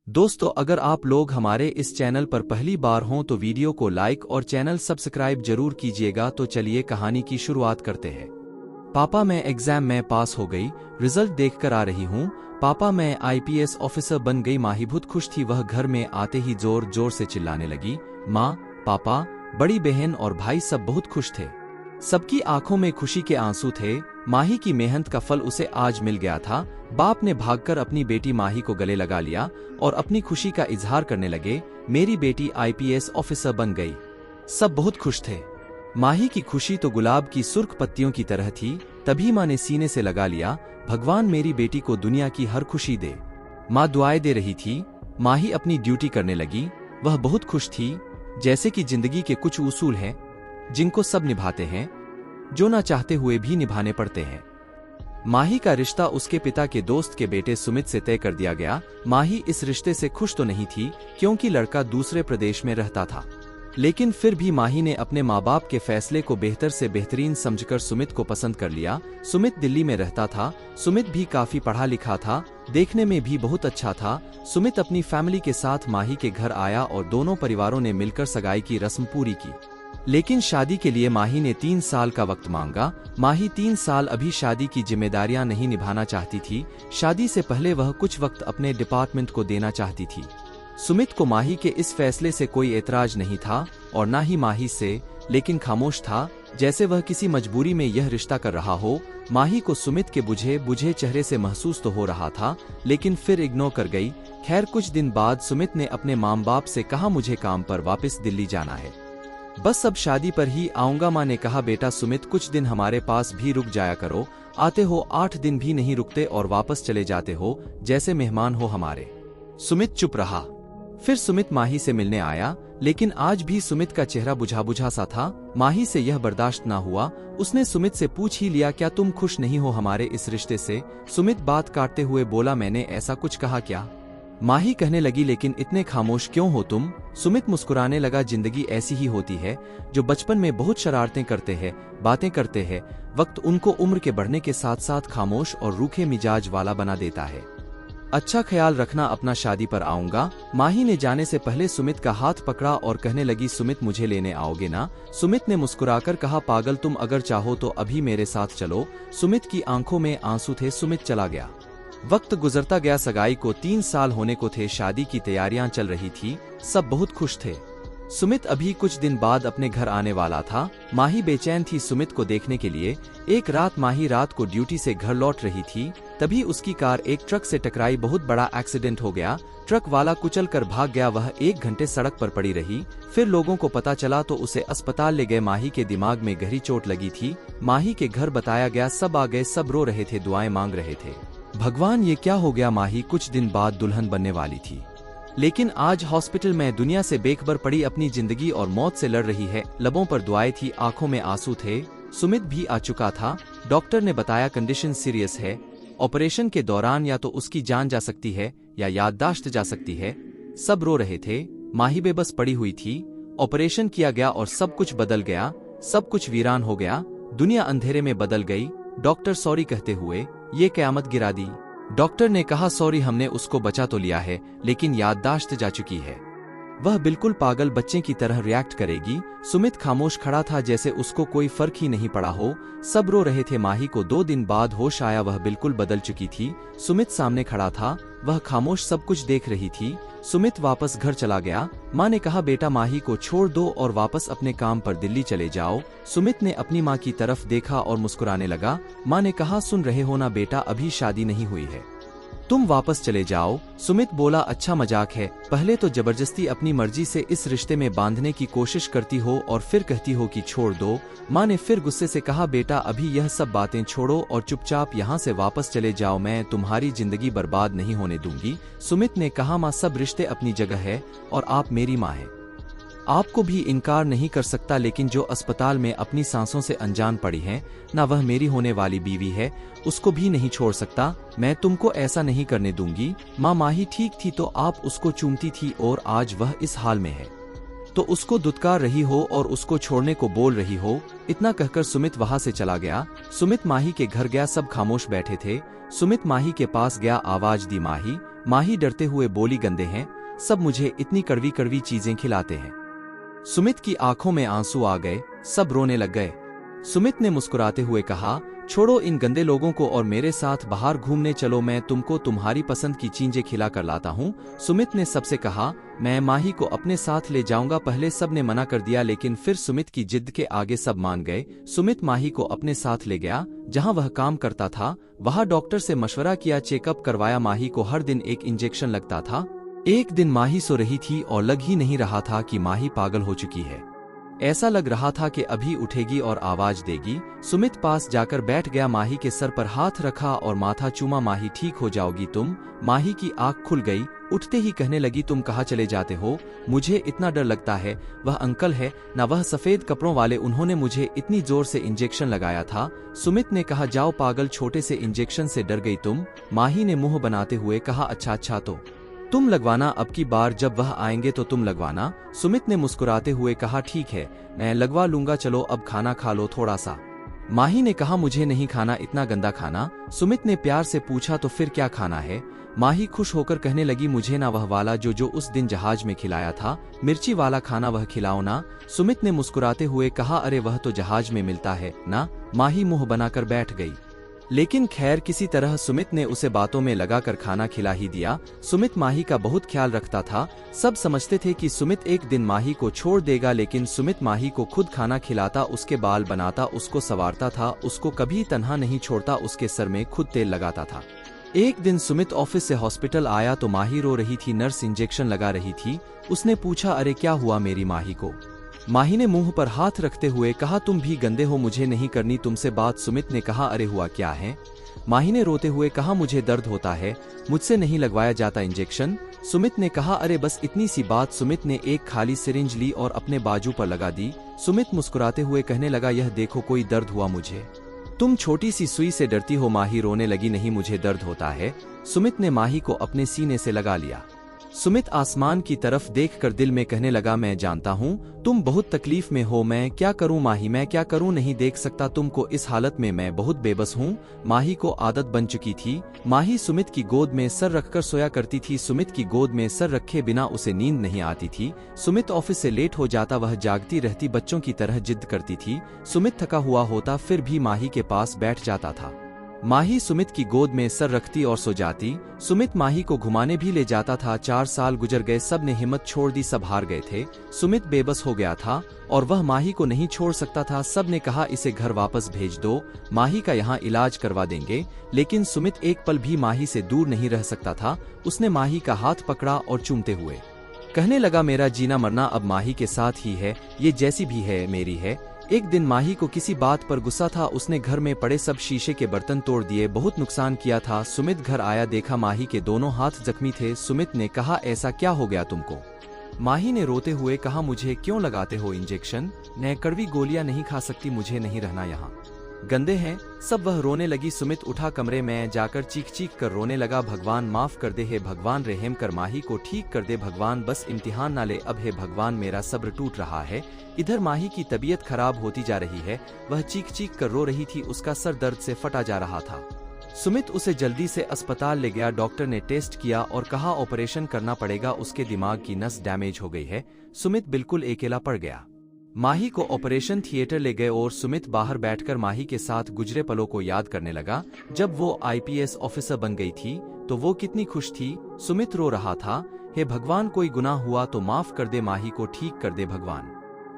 दोस्तों, अगर आप लोग हमारे इस चैनल पर पहली बार हों तो वीडियो को लाइक और चैनल सब्सक्राइब जरूर कीजिएगा। तो चलिए कहानी की शुरुआत करते हैं। पापा, मैं एग्जाम में पास हो गई, रिजल्ट देखकर आ रही हूँ। पापा, मैं आईपीएस ऑफिसर बन गई। माही बहुत खुश थी। वह घर में आते ही जोर जोर से चिल्लाने लगी, माँ, पापा, बड़ी बहन और भाई सब बहुत खुश थे। सबकी आंखों में खुशी के आंसू थे। माही की मेहनत का फल उसे आज मिल गया था। बाप ने भागकर अपनी बेटी माही को गले लगा लिया और अपनी खुशी का इजहार करने लगे, मेरी बेटी आईपीएस ऑफिसर बन गई। सब बहुत खुश थे। माही की खुशी तो गुलाब की सुर्ख पत्तियों की तरह थी। तभी माँ ने सीने से लगा लिया, भगवान मेरी बेटी को दुनिया की हर खुशी दे। माँ दुआएं दे रही थी। माही अपनी ड्यूटी करने लगी। वह बहुत खुश थी। जैसे कि जिंदगी के कुछ उसूल हैं जिनको सब निभाते हैं, जो ना चाहते हुए भी निभाने पड़ते हैं। माही का रिश्ता उसके पिता के दोस्त के बेटे सुमित से तय कर दिया गया। माही इस रिश्ते से खुश तो नहीं थी क्योंकि लड़का दूसरे प्रदेश में रहता था, लेकिन फिर भी माही ने अपने माँ बाप के फैसले को बेहतर से बेहतरीन समझकर सुमित को पसंद कर लिया। सुमित दिल्ली में रहता था। सुमित भी काफी पढ़ा लिखा था, देखने में भी बहुत अच्छा था। सुमित अपनी फैमिली के साथ माही के घर आया और दोनों परिवारों ने मिलकर सगाई की रस्म पूरी की। लेकिन शादी के लिए माही ने 3 साल का वक्त मांगा। माही 3 साल अभी शादी की जिम्मेदारियां नहीं निभाना चाहती थी। शादी से पहले वह कुछ वक्त अपने डिपार्टमेंट को देना चाहती थी। सुमित को माही के इस फैसले से कोई एतराज नहीं था और ना ही माही से, लेकिन खामोश था, जैसे वह किसी मजबूरी में यह रिश्ता कर रहा हो। माही को सुमित के बुझे बुझे चेहरे से महसूस तो हो रहा था, लेकिन फिर इग्नोर कर गई। खैर, कुछ दिन बाद सुमित ने अपने माँ बाप से कहा, मुझे काम पर वापस दिल्ली जाना है, बस अब शादी पर ही आऊंगा। माँ ने कहा, बेटा सुमित, कुछ दिन हमारे पास भी रुक जाया करो। आते हो 8 दिन भी नहीं रुकते और वापस चले जाते हो, जैसे मेहमान हो हमारे। सुमित चुप रहा। फिर सुमित माही से मिलने आया, लेकिन आज भी सुमित का चेहरा बुझा बुझा सा था। माही से यह बर्दाश्त ना हुआ। उसने सुमित से पूछ ही लिया, क्या तुम खुश नहीं हो हमारे इस रिश्ते से? सुमित बात काटते हुए बोला, मैंने ऐसा कुछ कहा क्या? माही कहने लगी, लेकिन इतने खामोश क्यों हो तुम? सुमित मुस्कुराने लगा, जिंदगी ऐसी ही होती है। जो बचपन में बहुत शरारतें करते हैं, बातें करते हैं, वक्त उनको उम्र के बढ़ने के साथ साथ खामोश और रूखे मिजाज वाला बना देता है। अच्छा ख्याल रखना अपना, शादी पर आऊंगा। माही ने जाने से पहले सुमित का हाथ पकड़ा और कहने लगी, सुमित, मुझे लेने आओगे ना? सुमित ने मुस्कुराकर कहा, पागल, तुम अगर चाहो तो अभी मेरे साथ चलो। सुमित की आंखों में आंसू थे। सुमित चला गया। वक्त गुजरता गया। सगाई को 3 साल होने को थे। शादी की तैयारियां चल रही थी। सब बहुत खुश थे। सुमित अभी कुछ दिन बाद अपने घर आने वाला था। माही बेचैन थी सुमित को देखने के लिए। एक रात माही रात को ड्यूटी से घर लौट रही थी, तभी उसकी कार एक ट्रक से टकराई। बहुत बड़ा एक्सीडेंट हो गया। ट्रक वाला कुचल कर भाग गया। वह 1 घंटे सड़क पर पड़ी रही। फिर लोगों को पता चला तो उसे अस्पताल ले गए। माही के दिमाग में गहरी चोट लगी थी। माही के घर बताया गया। सब आ गए, सब रो रहे थे, दुआएं मांग रहे थे। भगवान, ये क्या हो गया? माही कुछ दिन बाद दुल्हन बनने वाली थी, लेकिन आज हॉस्पिटल में दुनिया से बेखबर पड़ी, अपनी जिंदगी और मौत से लड़ रही है। लबों पर दुआएं थी, आंखों में आंसू थे। सुमित भी आ चुका था। डॉक्टर ने बताया कंडीशन सीरियस है। ऑपरेशन के दौरान या तो उसकी जान जा सकती है या याददाश्त जा सकती है। सब रो रहे थे। माही बेबस पड़ी हुई थी। ऑपरेशन किया गया और सब कुछ बदल गया। सब कुछ वीरान हो गया। दुनिया अंधेरे में बदल गई। डॉक्टर सॉरी कहते हुए ये कयामत गिरा दी। डॉक्टर ने कहा, सॉरी, हमने उसको बचा तो लिया है, लेकिन याददाश्त जा चुकी है। वह बिल्कुल पागल बच्चे की तरह रिएक्ट करेगी। सुमित खामोश खड़ा था, जैसे उसको कोई फर्क ही नहीं पड़ा हो। सब रो रहे थे। माही को 2 दिन बाद होश आया। वह बिल्कुल बदल चुकी थी। सुमित सामने खड़ा था। वह खामोश सब कुछ देख रही थी। सुमित वापस घर चला गया। माँ ने कहा, बेटा माही को छोड़ दो और वापस अपने काम पर दिल्ली चले जाओ। सुमित ने अपनी माँ की तरफ देखा और मुस्कुराने लगा। माँ ने कहा, सुन रहे हो ना बेटा, अभी शादी नहीं हुई है, तुम वापस चले जाओ। सुमित बोला, अच्छा मजाक है। पहले तो जबरदस्ती अपनी मर्जी से इस रिश्ते में बांधने की कोशिश करती हो और फिर कहती हो कि छोड़ दो। माँ ने फिर गुस्से से कहा, बेटा अभी यह सब बातें छोड़ो और चुपचाप यहाँ से वापस चले जाओ। मैं तुम्हारी जिंदगी बर्बाद नहीं होने दूंगी। सुमित ने कहा, माँ, सब रिश्ते अपनी जगह है और आप मेरी माँ है, आपको भी इनकार नहीं कर सकता, लेकिन जो अस्पताल में अपनी सांसों से अनजान पड़ी है ना, वह मेरी होने वाली बीवी है, उसको भी नहीं छोड़ सकता। मैं तुमको ऐसा नहीं करने दूंगी। माँ, माही ठीक थी तो आप उसको चूमती थी और आज वह इस हाल में है तो उसको दुत्कार रही हो और उसको छोड़ने को बोल रही हो। इतना कहकर सुमित वहां से चला गया। सुमित माही के घर गया। सब खामोश बैठे थे। सुमित माही के पास गया, आवाज दी, माही। माही डरते हुए बोली, गंदे हैं सब, मुझे इतनी कड़वी कड़वी चीजें खिलाते हैं। सुमित की आंखों में आंसू आ गए, सब रोने लग गए। सुमित ने मुस्कुराते हुए कहा, छोड़ो इन गंदे लोगों को और मेरे साथ बाहर घूमने चलो, मैं तुमको तुम्हारी पसंद की चीजें खिला कर लाता हूँ। सुमित ने सबसे कहा, मैं माही को अपने साथ ले जाऊंगा। पहले सब ने मना कर दिया, लेकिन फिर सुमित की जिद के आगे सब मान गए। सुमित माही को अपने साथ ले गया जहां वह काम करता था। वहां डॉक्टर से मशवरा किया, चेकअप करवाया। माही को हर दिन एक इंजेक्शन लगता था। एक दिन माही सो रही थी और लग ही नहीं रहा था कि माही पागल हो चुकी है। ऐसा लग रहा था कि अभी उठेगी और आवाज देगी। सुमित पास जाकर बैठ गया, माही के सर पर हाथ रखा और माथा चूमा। माही, ठीक हो जाओगी तुम। माही की आंख खुल गई। उठते ही कहने लगी, तुम कहाँ चले जाते हो? मुझे इतना डर लगता है। वह अंकल है ना, वह सफेद कपड़ों वाले, उन्होंने मुझे इतनी जोर से इंजेक्शन लगाया था। सुमित ने कहा, जाओ पागल, छोटे से इंजेक्शन से डर गई तुम? माही ने मुंह बनाते हुए कहा, अच्छा तो तुम लगवाना, अब की बार जब वह आएंगे तो तुम लगवाना। सुमित ने मुस्कुराते हुए कहा, ठीक है मैं लगवा लूंगा, चलो अब खाना खा लो थोड़ा सा। माही ने कहा, मुझे नहीं खाना इतना गंदा खाना। सुमित ने प्यार से पूछा, तो फिर क्या खाना है? माही खुश होकर कहने लगी, मुझे ना वह वाला जो उस दिन जहाज में खिलाया था, मिर्ची वाला खाना, वह खिलाओ ना। सुमित ने मुस्कुराते हुए कहा, अरे वह तो जहाज में मिलता है ना। माही मुंह बनाकर बैठ गई, लेकिन खैर किसी तरह सुमित ने उसे बातों में लगाकर खाना खिला ही दिया। सुमित माही का बहुत ख्याल रखता था। सब समझते थे कि सुमित एक दिन माही को छोड़ देगा, लेकिन सुमित माही को खुद खाना खिलाता, उसके बाल बनाता, उसको संवारता था, उसको कभी तन्हा नहीं छोड़ता, उसके सर में खुद तेल लगाता था। एक दिन सुमित ऑफिस से हॉस्पिटल आया तो माही रो रही थी, नर्स इंजेक्शन लगा रही थी। उसने पूछा, अरे क्या हुआ मेरी माही को? माही ने मुंह पर हाथ रखते हुए कहा, तुम भी गंदे हो, मुझे नहीं करनी तुमसे बात। सुमित ने कहा, अरे हुआ क्या है? माही ने रोते हुए कहा, मुझे दर्द होता है, मुझसे नहीं लगवाया जाता इंजेक्शन। सुमित ने कहा, अरे बस इतनी सी बात। सुमित ने एक खाली सिरिंज ली और अपने बाजू पर लगा दी। सुमित मुस्कुराते हुए कहने लगा, यह देखो कोई दर्द हुआ मुझे? तुम छोटी सी सुई से डरती हो। माही रोने लगी, नहीं मुझे दर्द होता है। सुमित ने माही को अपने सीने से लगा लिया। सुमित आसमान की तरफ देखकर दिल में कहने लगा, मैं जानता हूँ तुम बहुत तकलीफ में हो, मैं क्या करूँ माही, मैं क्या करूँ, नहीं देख सकता तुमको इस हालत में, मैं बहुत बेबस हूँ। माही को आदत बन चुकी थी। माही सुमित की गोद में सर रखकर सोया करती थी। सुमित की गोद में सर रखे बिना उसे नींद नहीं आती थी। सुमित ऑफिस से लेट हो जाता, वह जागती रहती, बच्चों की तरह जिद करती थी। सुमित थका हुआ होता फिर भी माही के पास बैठ जाता था। माही सुमित की गोद में सर रखती और सो जाती। सुमित माही को घुमाने भी ले जाता था। 4 साल गुजर गए, सब ने हिम्मत छोड़ दी, सब हार गए थे। सुमित बेबस हो गया था और वह माही को नहीं छोड़ सकता था। सब ने कहा, इसे घर वापस भेज दो, माही का यहाँ इलाज करवा देंगे। लेकिन सुमित एक पल भी माही से दूर नहीं रह सकता था। उसने माही का हाथ पकड़ा और चूमते हुए कहने लगा, मेरा जीना मरना अब माही के साथ ही है, ये जैसी भी है मेरी है। एक दिन माही को किसी बात पर गुस्सा था, उसने घर में पड़े सब शीशे के बर्तन तोड़ दिए, बहुत नुकसान किया था। सुमित घर आया, देखा माही के दोनों हाथ जख्मी थे। सुमित ने कहा, ऐसा क्या हो गया तुमको? माही ने रोते हुए कहा, मुझे क्यों लगाते हो इंजेक्शन? मैं कड़वी गोलियां नहीं खा सकती, मुझे नहीं रहना यहाँ, गंदे हैं सब। वह रोने लगी। सुमित उठा, कमरे में जाकर चीख चीख कर रोने लगा, भगवान माफ कर दे, हे भगवान रहम कर, माही को ठीक कर दे भगवान, बस इम्तिहान ना ले अब, हे भगवान मेरा सब्र टूट रहा है। इधर माही की तबीयत खराब होती जा रही है, वह चीख चीख कर रो रही थी, उसका सर दर्द से फटा जा रहा था। सुमित उसे जल्दी से अस्पताल ले गया। डॉक्टर ने टेस्ट किया और कहा, ऑपरेशन करना पड़ेगा, उसके दिमाग की नस डैमेज हो गई है। सुमित बिल्कुल अकेला पड़ गया। माही को ऑपरेशन थिएटर ले गए और सुमित बाहर बैठकर माही के साथ गुजरे पलों को याद करने लगा। जब वो आईपीएस ऑफिसर बन गई थी तो वो कितनी खुश थी। सुमित रो रहा था, हे भगवान कोई गुनाह हुआ तो माफ कर दे, माही को ठीक कर दे भगवान।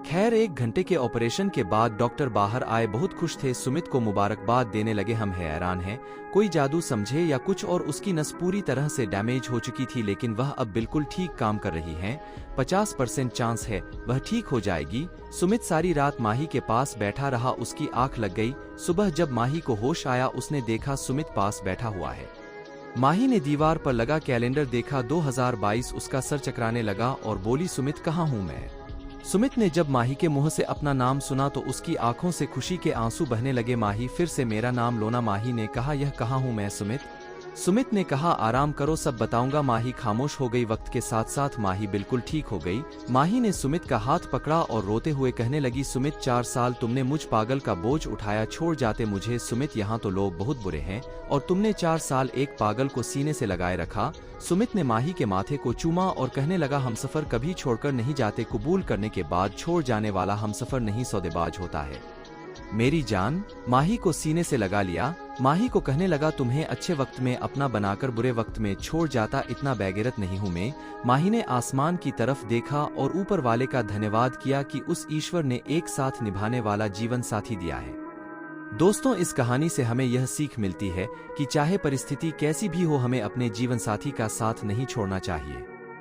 खैर 1 घंटे के ऑपरेशन के बाद डॉक्टर बाहर आए, बहुत खुश थे। सुमित को मुबारकबाद देने लगे, हम हैरान हैं, कोई जादू समझे या कुछ और, उसकी नस पूरी तरह से डैमेज हो चुकी थी लेकिन वह अब बिल्कुल ठीक काम कर रही है। 50% चांस है वह ठीक हो जाएगी। सुमित सारी रात माही के पास बैठा रहा, उसकी आंख लग गई। सुबह जब माही को होश आया, उसने देखा सुमित पास बैठा हुआ है। माही ने दीवार पर लगा कैलेंडर देखा, 2022। उसका सर चकराने लगा और बोली, सुमित कहाँ हूँ मैं? सुमित ने जब माही के मुंह से अपना नाम सुना तो उसकी आंखों से खुशी के आंसू बहने लगे। माही फिर से मेरा नाम लो ना। माही ने कहा, यह कहाँ हूँ मैं सुमित? सुमित ने कहा, आराम करो, सब बताऊंगा। माही खामोश हो गई। वक्त के साथ साथ माही बिल्कुल ठीक हो गई। माही ने सुमित का हाथ पकड़ा और रोते हुए कहने लगी, सुमित 4 साल तुमने मुझ पागल का बोझ उठाया, छोड़ जाते मुझे। सुमित, यहाँ तो लोग बहुत बुरे हैं और तुमने 4 साल एक पागल को सीने से लगाए रखा। सुमित ने माही के माथे को चूमा और कहने लगा, हमसफर कभी छोड़कर नहीं जाते। कबूल करने के बाद छोड़ जाने वाला हमसफर नहीं सौदेबाज होता है मेरी जान। माही को सीने से लगा लिया। माही को कहने लगा, तुम्हें अच्छे वक्त में अपना बनाकर बुरे वक्त में छोड़ जाता, इतना बेगैरत नहीं हूं मैं। माही ने आसमान की तरफ देखा और ऊपर वाले का धन्यवाद किया कि उस ईश्वर ने एक साथ निभाने वाला जीवन साथी दिया है। दोस्तों, इस कहानी से हमें यह सीख मिलती है कि चाहे परिस्थिति कैसी भी हो, हमें अपने जीवन साथी का साथ नहीं छोड़ना चाहिए।